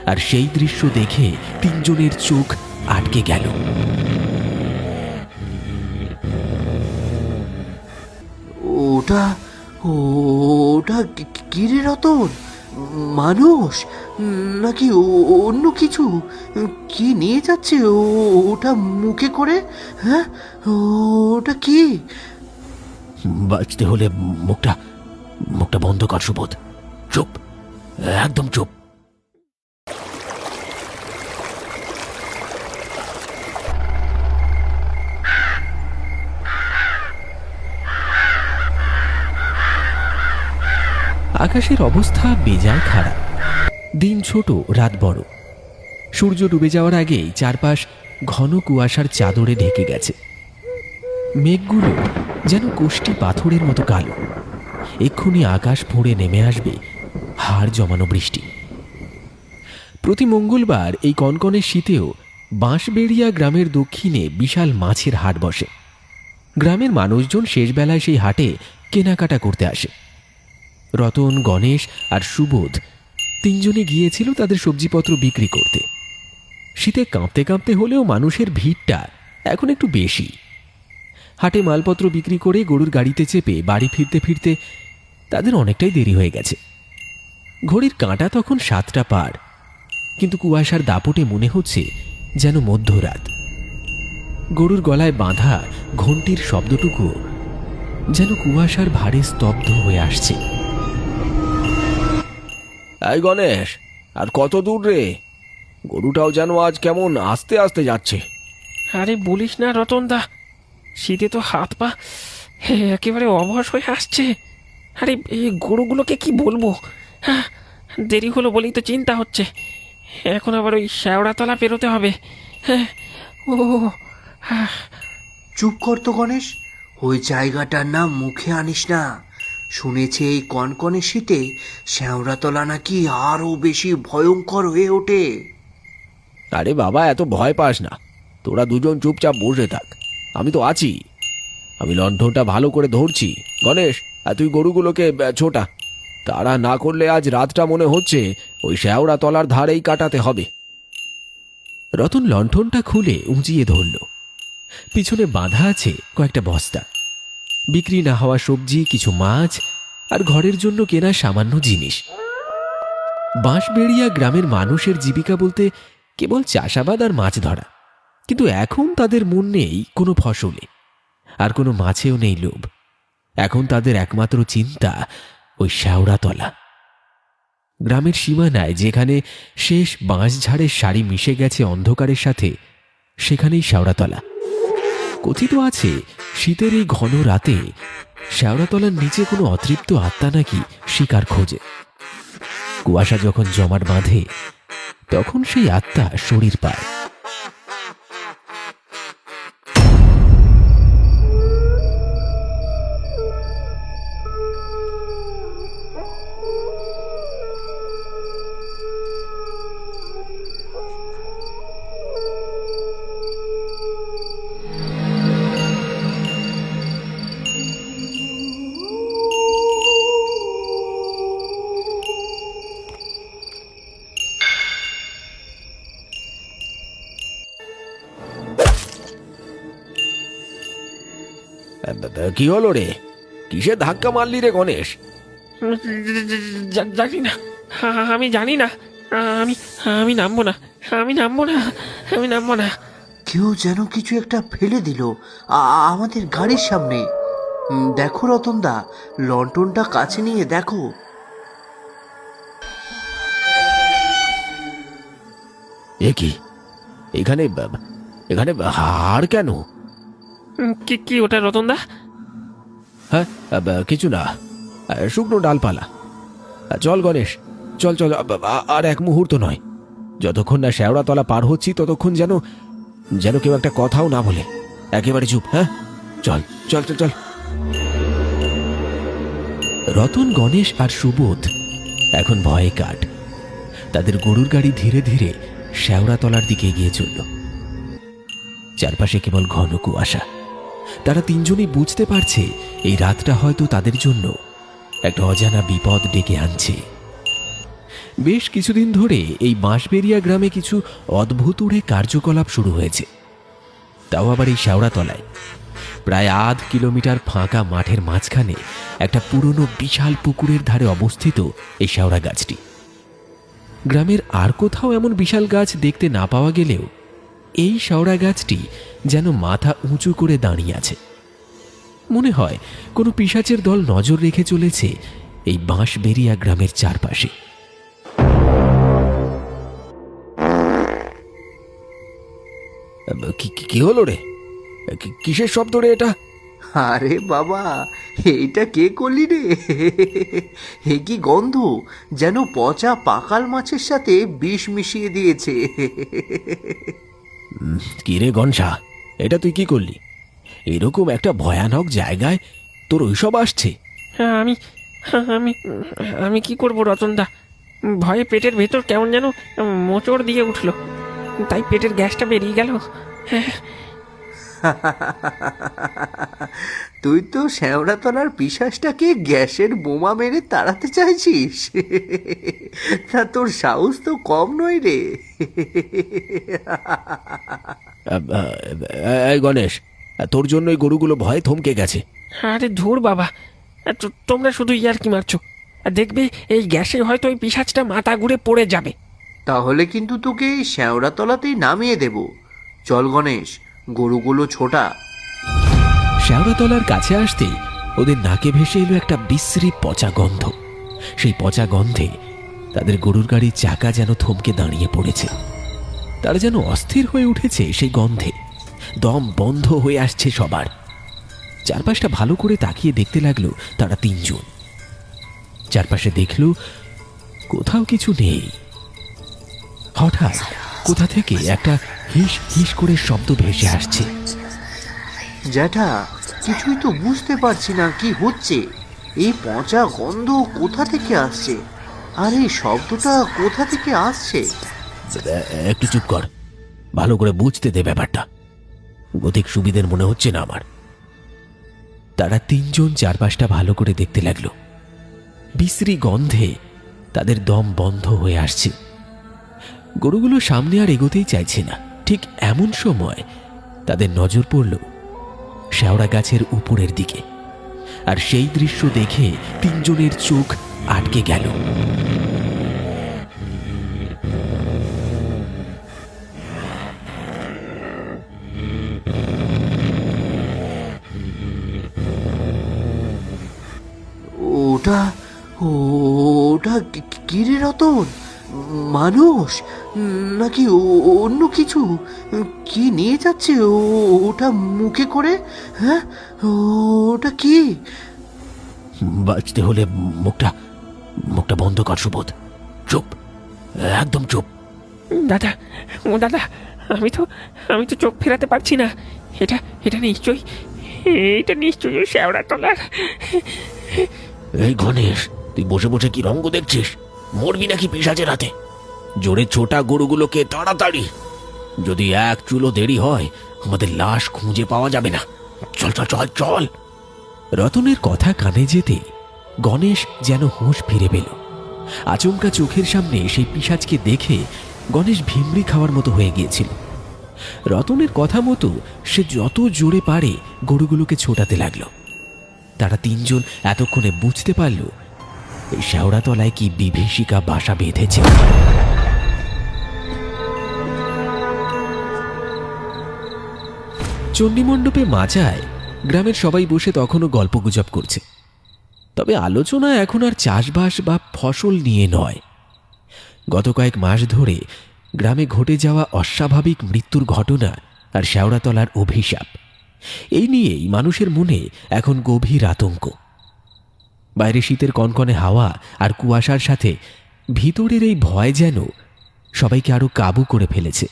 আর সেই দৃশ্য দেখে তিনজনের চোখ আটকে গেল। ওটা ওটা কি রে রতন? মানুষ নাকি অন্য কিছু? কি নিয়ে যাচ্ছে ওটা মুখে করে? হ্যাঁ, ওটা কি? বাঁচতে হলে মুখটা মুখটা বন্ধ কর সুবোধ। চুপ, একদম চুপ। আকাশের অবস্থা বেজায় খারাপ। দিন ছোট, রাত বড়। সূর্য ডুবে যাওয়ার আগেই চারপাশ ঘন কুয়াশার চাদরে ঢেকে গেছে। মেঘগুলো যেন কোষ্টি পাথরের মতো কালো। এক্ষুনি আকাশ ফোঁড়ে নেমে আসবে হাড় জমানো বৃষ্টি। প্রতি মঙ্গলবার এই কনকনে শীতেও বাঁশবেড়িয়া গ্রামের দক্ষিণে বিশাল মাছের হাট বসে। গ্রামের মানুষজন শেষবেলায় সেই হাটে কেনাকাটা করতে আসে। রতন, গণেশ আর সুবোধ তিনজনে গিয়েছিল তাদের সবজিপত্র বিক্রি করতে। শীতে কাঁপতে কাঁপতে হলেও মানুষের ভিড়টা এখন একটু বেশি। হাটে মালপত্র বিক্রি করে গরুর গাড়িতে চেপে বাড়ি ফিরতে ফিরতে তাদের অনেকটাই দেরি হয়ে গেছে। ঘড়ির কাঁটা তখন 7টা পার, কিন্তু কুয়াশার দাপটে মনে হচ্ছে যেন মধ্যরাত। গরুর গলায় বাঁধা ঘণ্টির শব্দটুকু যেন কুয়াশার ভারে স্তব্ধ হয়ে আসছে। এই গণেশ, আর কত দূর রে? গরুটাও যেন আজ কেমন আস্তে আস্তে যাচ্ছে। আরে বলিস না রতনদা, শীতে তো হাত পা একেবারে অবশ হয়ে আসছে। আরে এই গরুগুলোকে কি বলবো, হ্যাঁ, দেরি হলো বলেই তো চিন্তা হচ্ছে। এখন আবার ওই শ্যাওড়াতলা পেরোতে হবে। হ্যাঁ, ও হ্যাঁ। চুপ কর তো গণেশ, ওই জায়গাটার নাম মুখে আনিস না। শুনেছি এই কনকনে শীতে শ্যাওড়াতলা নাকি আরো বেশি ভয়ঙ্কর হয়ে ওঠে। আরে বাবা, এত ভয় পাস না। তোরা দুজন চুপচাপ বসে থাক, আমি তো আছি। আমি লণ্ঠনটা ভালো করে ধরছি। গণেশ, আর তুই গরুগুলোকে ছোটা। তারা না করলে আজ রাতটা মনে হচ্ছে ওই শ্যাওড়া তলার ধারেই কাটাতে হবে। রতন লণ্ঠনটা খুলে উঁচিয়ে ধরল। পিছনে বাঁধা আছে কয়েকটা বস্তা, বিক্রি না হওয়া সবজি, কিছু মাছ আর ঘরের জন্য কেনা সামান্য জিনিস। বাঁশবেড়িয়া গ্রামের মানুষের জীবিকা বলতে কেবল চাষাবাদ আর মাছ ধরা, কিন্তু এখন তাদের মন নেই কোনো ফসলে, আর কোনো মাছেও নেই লোভ। এখন তাদের একমাত্র চিন্তা ওই শ্যাওড়াতলা। গ্রামের সীমানায় যেখানে শেষ বাঁশঝাড়ের সারি মিশে গেছে অন্ধকারের সাথে, সেখানেই শ্যাওড়াতলা। কথিত আছে শীতের এই ঘন রাতে শ্যাওড়াতলার নিচে কোনো অতৃপ্ত আত্মা নাকি শিকার খোঁজে। কুয়াশা যখন জমাট বাঁধে তখন সেই আত্মা শরীর পায়। কি হলো রে? কিসে ধাক্কা মারলি রে গণেশ? জানি না, আমি জানি না। আমি আমি নামবো না, আমি নামবো না, আমি নামবো না। কেউ যেন কিছু একটা ফেলে দিল আমাদের গাড়ির সামনে। দেখো রতনদা, লণ্ঠনটা কাছে নিয়ে দেখো। এ কি? এখানে এখানে হাড় কেন? কি কি ওটা রতনদা? হ্যাঁ, কিছু না, শুকনো ডালপালা। চল গণেশ, চল চল, আর এক মুহূর্ত নয়। যতক্ষণ না শ্যাওড়াতলা পার হচ্ছি ততক্ষণ যেন যেন কেউ একটা কথাও না বলে। একেবারে চুপ। হ্যাঁ, চল চল চল চল। রতন, গণেশ আর সুবোধ এখন ভয়ে কাট। তাদের গরুর গাড়ি ধীরে ধীরে শ্যাওড়াতলার দিকে এগিয়ে চলল। চারপাশে কেবল ঘন কুয়াশা। তারা তিনজনই বুঝতে পারছে এই রাতটা হয়তো তাদের জন্য একটা অজানা বিপদ ডেকে আনছে। বেশ কিছুদিন ধরে এই বাঁশবেড়িয়া গ্রামে কিছু অদ্ভুতুড়ে কার্যকলাপ শুরু হয়েছে, তাও আবার এই শেওড়াতলায়। প্রায় আধ কিলোমিটার ফাঁকা মাঠের মাঝখানে একটা পুরনো বিশাল পুকুরের ধারে অবস্থিত এই শেওড়া গাছটি। গ্রামের আর কোথাও এমন বিশাল গাছ দেখতে না পাওয়া গেলেও এই শেওড়া গাছটি যেন মাথা উঁচু করে দাঁড়িয়ে আছে। মনে হয় কোনো পিশাচের দল নজর রেখে চলেছে এই বাঁশবেড়িয়া গ্রামের চারপাশে। কি হলো রে? কিসের শব্দ রে এটা? আরে বাবা, এইটা কে করলি রে? হে কি গন্ধ, যেন পচা পাকাল মাছের সাথে বিষ মিশিয়ে দিয়েছে। কি রে গনসা, এটা তুই কি করলি? এরকম একটা ভয়ানক জায়গায় তোর ওইসব আসছে? হ্যাঁ, আমি আমি কি করব রতনদা, ভয়ে পেটের ভেতর কেমন যেন মোচড় দিয়ে উঠলো, তাই পেটের গ্যাসটা বেরিয়ে গেল। তুই তো শ্যাওড়াতলার পিশাচটাকে গ্যাসের বোমা মেরে তাড়াতে চাইছিস? তা তোর সাহস তো কম নয় রে। এই গণেশ, তোর জন্য ওই গরুগুলো ভয়ে থমকে গেছে। আরে ধুর বাবা, তোমরা শুধু ইয়ার্কি মারছো। দেখবে এই গ্যাসে হয়তো ওই পিশাচটা মাথা ঘুরে পড়ে যাবে। তাহলে কিন্তু তোকে এই শ্যাওড়াতলাতেই নামিয়ে দেব। চল গণেশ, গরুগুলো ছোটা। শেওড়াতলার কাছে আসতেই ওদের নাকে ভেসে এলো একটা বিশ্রী পচা গন্ধ। সেই পচা গন্ধে তাদের গরুর গাড়ির চাকা যেন থমকে দাঁড়িয়ে পড়েছে। তারা যেন অস্থির হয়ে উঠেছে সেই গন্ধে, দম বন্ধ হয়ে আসছে সবার। চারপাশটা ভালো করে তাকিয়ে দেখতে লাগলো তারা তিনজন। চারপাশে দেখল কোথাও কিছু নেই। হঠাৎ কোথা থেকে একটা হিস হিস করে শব্দ ভেসে আসছে। জ্যাঠা, কিছুই তো বুঝতে পারছি না কি হচ্ছে। এই পচা গন্ধ কোথা থেকে আসছে, আর এই শব্দটা কোথা থেকে আসছে? একটু চুপ কর, ভালো করে বুঝতে দে ব্যাপারটা। গতিক সুবিধের মনে হচ্ছে না আমার। তারা তিনজন চারপাশটা ভালো করে দেখতে লাগলো। বিশ্রী গন্ধে তাদের দম বন্ধ হয়ে আসছে। গরুগুলো সামনে আর এগোতেই চাইছে না। ঠিক এমন সময় তাদের নজর পড়ল শেওড়া গাছের উপরের দিকে, আর সেই দৃশ্য দেখে তিনজনের চোখ আটকে গেল। ওটা ওটা কি রে রতন? মানুষ নাকি অন্য কিছু? কি নিয়ে যাচ্ছে ওটা মুখে করে? হ্যাঁ, ওটা কি? বাঁচতে হলে মুখটা মুখটা বন্ধ কর সুবোধ। চুপ, একদম চুপ। দাদা, ও দাদা, আমি তো চোখ ফেরাতে পারছি না। এটা এটা নিশ্চয়ই ওই শ্যাওড়াতলার। এই গণেশ, তুই বসে বসে কি রঙ্গ দেখছিস? মরবি নাকি পিশাচের হাতে? জোরে ছোটা গরুগুলোকে তাড়াতাড়ি, যদি এক চুলো দেরি হয় আমাদের লাশ খুঁজে পাওয়া যাবে না। চল চল চল চল। রতনের কথা কানে যেতে গণেশ যেন হুঁশ ফিরে পেল। আচমকা চোখের সামনে সেই পিশাচকে দেখে গণেশ ভিমড়ি খাওয়ার মতো হয়ে গিয়েছিল। রতনের কথা মতো সে যত জোরে পারে গরুগুলোকে ছোটাতে লাগলো। তারা তিনজন এতক্ষণে বুঝতে পারল এই শেওড়াতলায় কি বিভীষিকা বাসা বেঁধেছে। চণ্ডীমণ্ডপে মাচায় গ্রামের সবাই বসে তখনও গল্পগুজব করছে। তবে আলোচনা এখন আর চাষবাস বা ফসল নিয়ে নয়। গত কয়েক মাস ধরে গ্রামে ঘটে যাওয়া অস্বাভাবিক মৃত্যুর ঘটনা আর শেওড়াতলার অভিশাপ, এই নিয়েই মানুষের মনে এখন গভীর আতঙ্ক। বাইরে শীতের কনকনে হাওয়া আর কুয়াশার সাথে ভিতরের এই ভয় যেন সবাইকে আরো কাবু করে ফেলেছে।